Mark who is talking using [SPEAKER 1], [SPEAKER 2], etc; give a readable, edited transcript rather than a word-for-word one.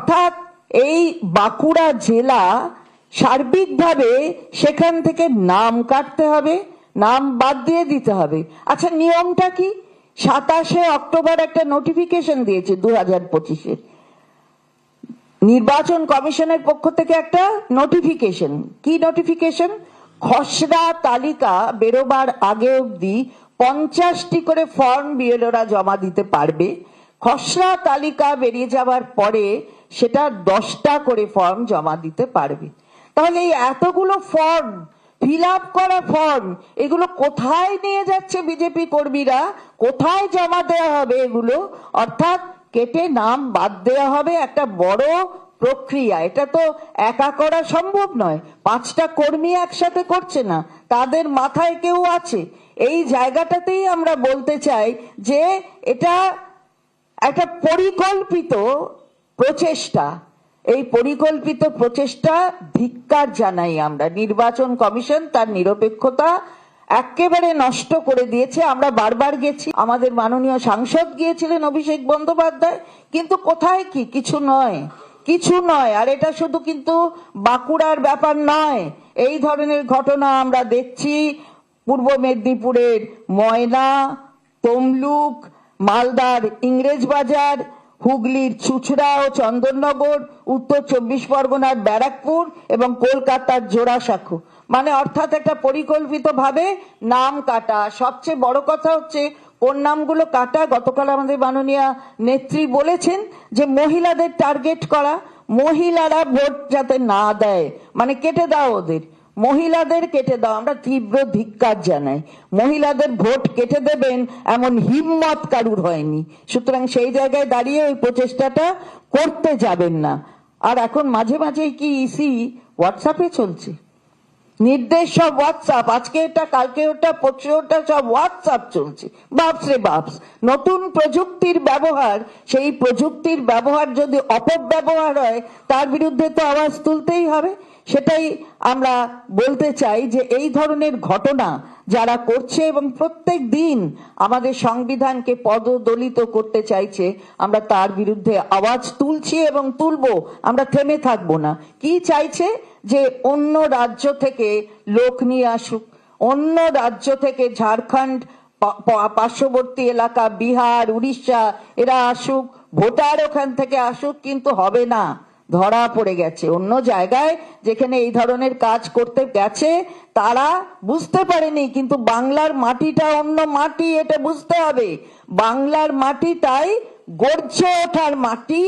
[SPEAKER 1] অর্থাৎ এই বাঁকুড়া জেলা সার্বিকভাবে সেখান থেকে নাম কাটতে হবে, নাম বাদ দিয়ে দিতে হবে। আচ্ছা, নিয়মটা কি? 27শে অক্টোবর একটা নোটিফিকেশন দিয়েছে 2025-এর নির্বাচন কমিশনের পক্ষ থেকে একটা নোটিফিকেশন। কি নোটিফিকেশন? খসড়া তালিকা বেরোবার আগে অবধি 50টি করে ফর্ম বিএলওরা জমা দিতে পারবে। খসড়া তালিকা বেরিয়ে যাওয়ার পরে সেটা 10টা করে ফর্ম জমা দিতে পারবে। তাহলে এই এতগুলো ফর্ম, ফিল আপ করা ফর্ম, এগুলো কোথায় নিয়ে যাচ্ছে বিজেপি কর্মীরা? কোথায় জমা দেওয়া হবে এগুলো? অর্থাৎ কেটে নাম বাদ দেওয়া হবে। একটা বড় প্রক্রিয়া, এটা তো একা করা সম্ভব নয়। 5টা কর্মী একসাথে করছে না, তাদের মাথায় কেউ আছে। এই জায়গাটাতেই আমরা বলতে চাই যে এটা একটা পরিকল্পিত প্রচেষ্টা। এই পরিকল্পিত প্রচেষ্টা ধিক্কার জানাই আমরা। নির্বাচন কমিশন তার নিরপেক্ষতা একেবারে নষ্ট করে দিয়েছে। আমরা বারবার গেছি, আমাদের মাননীয় সাংসদ গিয়েছিলেন অভিষেক বন্দ্যোপাধ্যায়, কিন্তু কোথায় কি? কিছু নয়, কিছু নয়। আর এটা শুধু কিন্তু বাঁকুড়ার ব্যাপার নয়, এই ধরনের ঘটনা আমরা দেখছি পূর্ব মেদিনীপুরের ময়না, তমলুক, মালদার ইংরেজবাজার, হুগলির চুচড়া ও চন্দননগর, উত্তর 24 পরগনার ব্যারাকপুর এবং কলকাতার জোড়াসাঁকো। মানে অর্থাৎ একটা পরিকল্পিতভাবে নাম কাটা। সবচেয়ে বড় কথা হচ্ছে কোন নামগুলো কাটা? গতকাল আমাদের মাননীয় নেত্রী বলেছেন যে মহিলাদের টার্গেট করা, মহিলারা ভোট যাতে না দেয়, মানে কেটে দাও ওদের, মহিলাদের কেটে দাও। আমরা তীব্র ধিক্কার জানাই। মহিলাদের ভোট কেটে দেবেন এমন হিম্মত কারুর হয়নি। সুতরাং সেই জায়গায় দাঁড়িয়ে ওই প্রচেষ্টাটা করতে যাবেন না। আর এখন মাঝে মাঝে কি ইসি হোয়াটসঅ্যাপে চলছে, নির্দেশ সব হোয়াটসঅ্যাপ, আজকে এটা কালকে ওটা পরশু ওটা, সব হোয়াটসঅ্যাপ চলছে। বাপস রে বাপস, নতুন প্রযুক্তির ব্যবহার। সেই প্রযুক্তির ব্যবহার যদি অপব্যবহার হয় তার বিরুদ্ধে তো আওয়াজ তুলতেই হবে। সেটাই আমরা বলতে চাই যে এই ধরনের ঘটনা যারা করছে এবং প্রত্যেক দিন আমাদের সংবিধানকে পদদলিত করতে চাইছে, আমরা তার বিরুদ্ধে আওয়াজ তুলছি এবং তুলবো। আমরা থেমে থাকবো না। কি চাইছে? যে অন্য রাজ্য থেকে লোক নিয়ে আসুক, অন্য রাজ্য থেকে ঝাড়খণ্ড, পার্শ্ববর্তী এলাকা বিহার, উড়িষ্যা, এরা আসুক, ভোটার ওখান থেকে আসুক। কিন্তু হবে না, ধরা পড়ে গেছে। অন্য জায়গায় যেখানে এই ধরনের কাজ করতে গেছে তারা বুঝতে পারেনি, কিন্তু বাংলার মাটিটা অন্য মাটি, এটা বুঝতে হবে। বাংলার মাটি তাই গর্জে ওঠার মাটি।